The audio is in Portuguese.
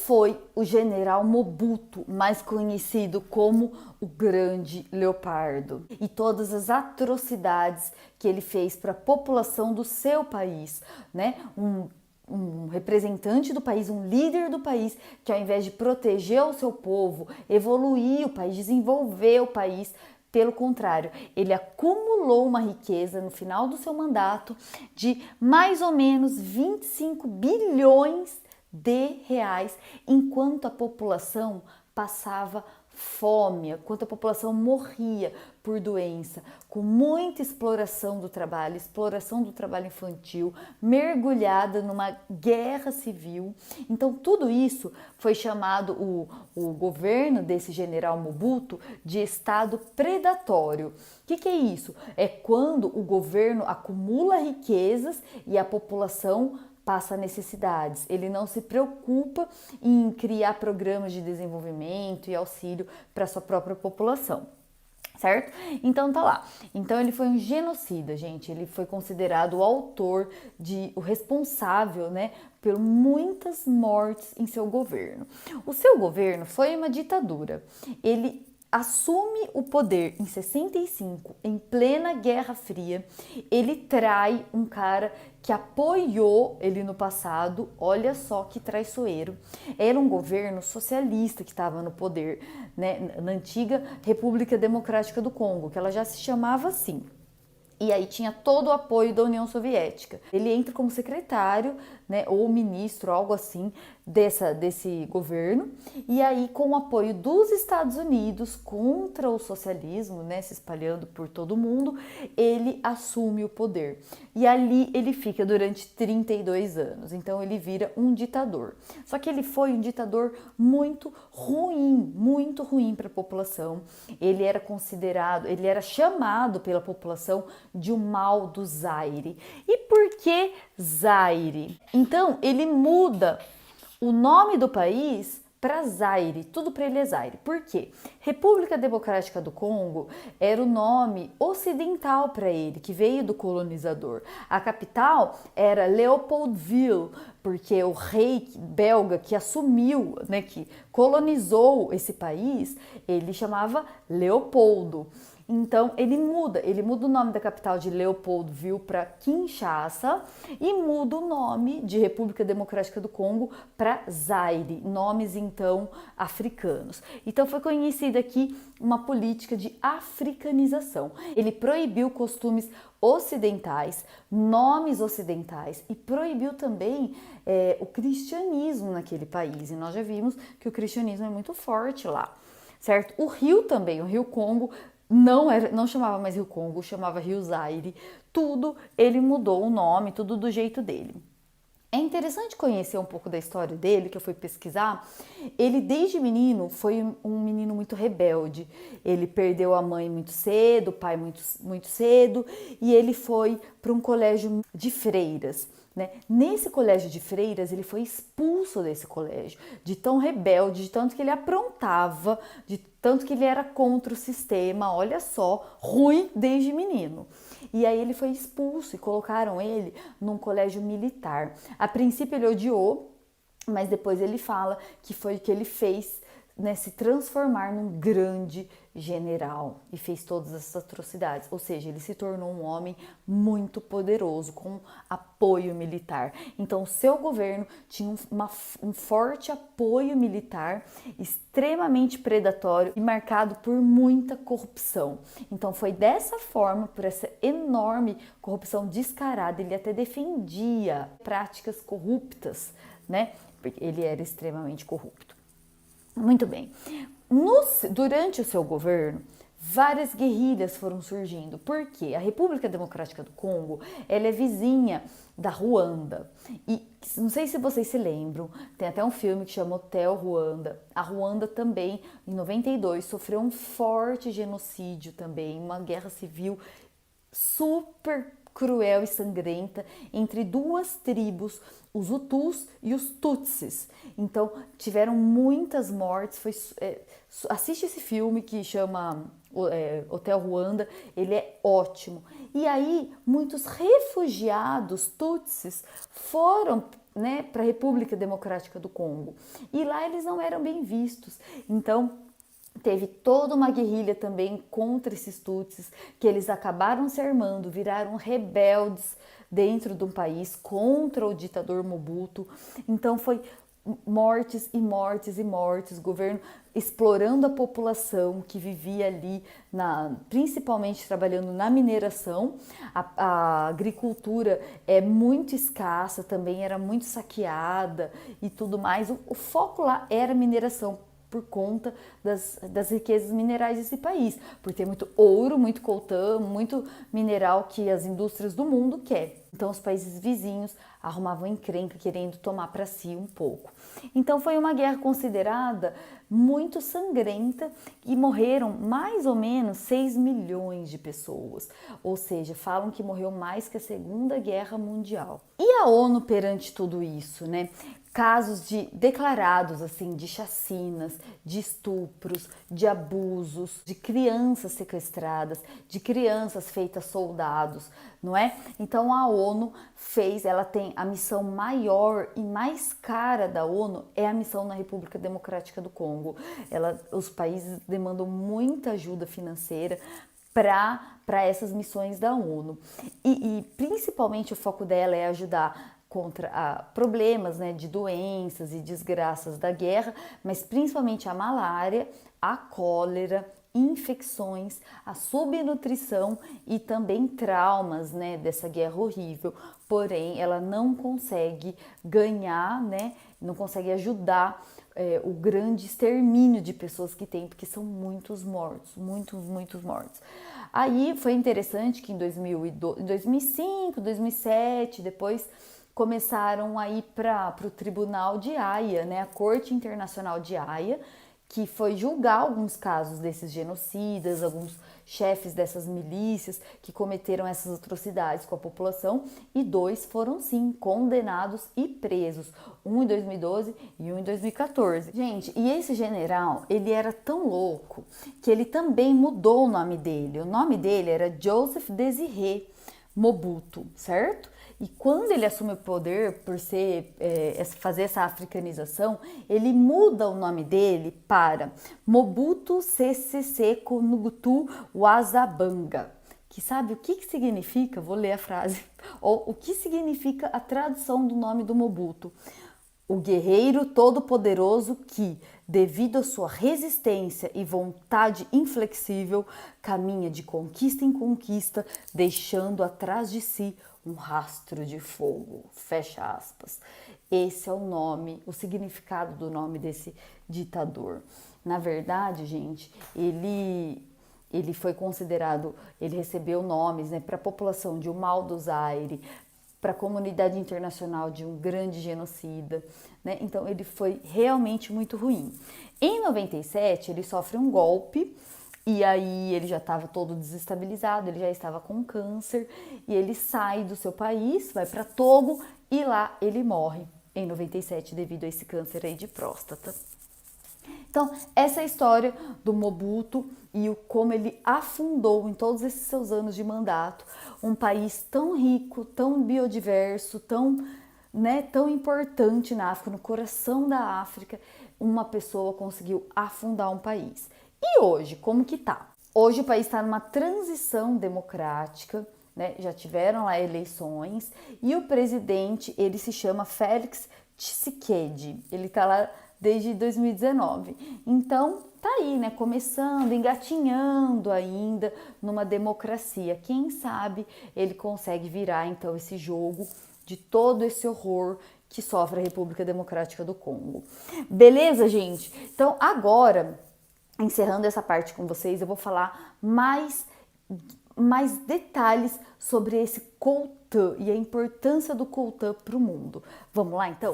foi o general Mobutu, mais conhecido como o Grande Leopardo, e todas as atrocidades que ele fez para a população do seu país, né? Um representante do país, um líder do país, que ao invés de proteger o seu povo, evoluir o país, desenvolver o país, pelo contrário, ele acumulou uma riqueza no final do seu mandato de mais ou menos 25 bilhões de reais, enquanto a população passava fome, enquanto a população morria por doença, com muita exploração do trabalho infantil, mergulhada numa guerra civil. Então tudo isso foi chamado o governo desse general Mobutu de Estado predatório. O que é isso? É quando o governo acumula riquezas e a população passa necessidades. Ele não se preocupa em criar programas de desenvolvimento e auxílio para sua própria população. Certo? Então tá lá. Então ele foi um genocida, gente. Ele foi considerado o autor o responsável, né, por muitas mortes em seu governo. O seu governo foi uma ditadura. Ele assume o poder em 65, em plena Guerra Fria. Ele trai um cara que apoiou ele no passado. Olha só que traiçoeiro. Era um governo socialista que estava no poder, né, na antiga República Democrática do Congo, que ela já se chamava assim. E aí tinha todo o apoio da União Soviética. Ele entra como secretário, né, ou ministro, algo assim, desse governo. E aí, com o apoio dos Estados Unidos contra o socialismo, né, se espalhando por todo o mundo, ele assume o poder. E ali ele fica durante 32 anos. Então ele vira um ditador. Só que ele foi um ditador muito ruim para a população. Ele era chamado pela população de o mal do Zaire. E por que Zaire? Então ele muda o nome do país para Zaire, tudo para ele é Zaire. Por quê? República Democrática do Congo era o nome ocidental para ele, que veio do colonizador. A capital era Leopoldville, porque o rei belga que assumiu, né, que colonizou esse país, ele chamava Leopoldo. Então ele muda o nome da capital de Leopoldville para Kinshasa e muda o nome de República Democrática do Congo para Zaire, nomes então africanos. Então foi conhecida aqui uma política de africanização. Ele proibiu costumes ocidentais, nomes ocidentais e proibiu também o cristianismo naquele país. E nós já vimos que o cristianismo é muito forte lá, certo? O rio também, o Rio Congo, não chamava mais Rio Congo, chamava Rio Zaire. Tudo ele mudou o nome, tudo do jeito dele. É interessante conhecer um pouco da história dele, que eu fui pesquisar. Ele, desde menino, foi um menino muito rebelde. Ele perdeu a mãe muito cedo, o pai muito cedo, e ele foi para um colégio de freiras, né? Nesse colégio de freiras, ele foi expulso desse colégio, de tão rebelde, de tanto que ele aprontava, de tanto que ele era contra o sistema, olha só, ruim desde menino. E aí ele foi expulso e colocaram ele num colégio militar. A princípio ele odiou, mas depois ele fala que foi o que ele fez, né, se transformar num grande general e fez todas essas atrocidades. Ou seja, ele se tornou um homem muito poderoso, com apoio militar. Então o seu governo tinha um forte apoio militar, extremamente predatório e marcado por muita corrupção. Então foi dessa forma, por essa enorme corrupção descarada, ele até defendia práticas corruptas, né? Porque ele era extremamente corrupto. Muito bem. Durante o seu governo, várias guerrilhas foram surgindo. Por quê? A República Democrática do Congo, ela é vizinha da Ruanda. E não sei se vocês se lembram, tem até um filme que chama Hotel Ruanda. A Ruanda também, em 92, sofreu um forte genocídio também, uma guerra civil super cruel e sangrenta entre duas tribos, os Hutus e os Tutsis. Então tiveram muitas mortes. Assiste esse filme que chama Hotel Ruanda, ele é ótimo. E aí muitos refugiados Tutsis foram né, para a República Democrática do Congo. E lá eles não eram bem vistos. Então, teve toda uma guerrilha também contra esses Tutsis, que eles acabaram se armando, viraram rebeldes dentro do país contra o ditador Mobutu. Então foi mortes e mortes e mortes, governo explorando a população que vivia ali, principalmente trabalhando na mineração. A agricultura é muito escassa, também era muito saqueada e tudo mais. O foco lá era mineração, por conta das riquezas minerais desse país, por ter muito ouro, muito coltã, muito mineral que as indústrias do mundo querem. Então os países vizinhos arrumavam encrenca querendo tomar para si um pouco. Então foi uma guerra considerada muito sangrenta e morreram mais ou menos 6 milhões de pessoas, ou seja, falam que morreu mais que a Segunda Guerra Mundial. E a ONU perante tudo isso, né? Casos declarados assim de chacinas, de estupros, de abusos, de crianças sequestradas, de crianças feitas soldados, não é? Então a ONU ela tem a missão maior e mais cara da ONU é a missão na República Democrática do Congo. Os países demandam muita ajuda financeira para essas missões da ONU e principalmente o foco dela é ajudar contra problemas, né, de doenças e desgraças da guerra, mas principalmente a malária, a cólera, infecções, a subnutrição e também traumas, né, dessa guerra horrível. Porém, ela não consegue ganhar, né, não consegue ajudar o grande extermínio de pessoas que tem, porque são muitos mortos, muitos mortos. Aí foi interessante que em 2005, 2007, depois começaram a ir para o Tribunal de Haia, né, a Corte Internacional de Haia, que foi julgar alguns casos desses genocidas, alguns chefes dessas milícias que cometeram essas atrocidades com a população, e 2 foram sim condenados e presos, um em 2012 e um em 2014. Gente, e esse general, ele era tão louco que ele também mudou o nome dele. O nome dele era Joseph Désiré Mobutu, certo? E quando ele assume o poder, por fazer essa africanização, ele muda o nome dele para Mobutu Sese Seko Ngutu Wazabanga, que sabe o que significa? Vou ler a frase. Ou o que significa a tradução do nome do Mobutu? O guerreiro todo-poderoso que, devido à sua resistência e vontade inflexível, caminha de conquista em conquista, deixando atrás de si um rastro de fogo. Fecha aspas. Esse é o nome, o significado do nome desse ditador. Na verdade, gente, ele foi considerado, ele recebeu nomes, né, para a população de um mal do Zaire, para a comunidade internacional de um grande genocida, né? Então ele foi realmente muito ruim. Em 97 ele sofre um golpe e aí ele já estava todo desestabilizado, ele já estava com câncer e ele sai do seu país, vai para Togo e lá ele morre em 97 devido a esse câncer aí de próstata. Então, essa é a história do Mobutu e como ele afundou em todos esses seus anos de mandato um país tão rico, tão biodiverso, tão importante na África, no coração da África, uma pessoa conseguiu afundar um país. E hoje, como que tá? Hoje o país está numa transição democrática, né? Já tiveram lá eleições e o presidente, ele se chama Félix Tshisekedi, ele tá lá desde 2019. Então, tá aí, né, começando, engatinhando ainda numa democracia. Quem sabe ele consegue virar, então, esse jogo de todo esse horror que sofre a República Democrática do Congo. Beleza, gente? Então, agora, encerrando essa parte com vocês, eu vou falar mais detalhes sobre esse coltã e a importância do coltã para o mundo. Vamos lá, então?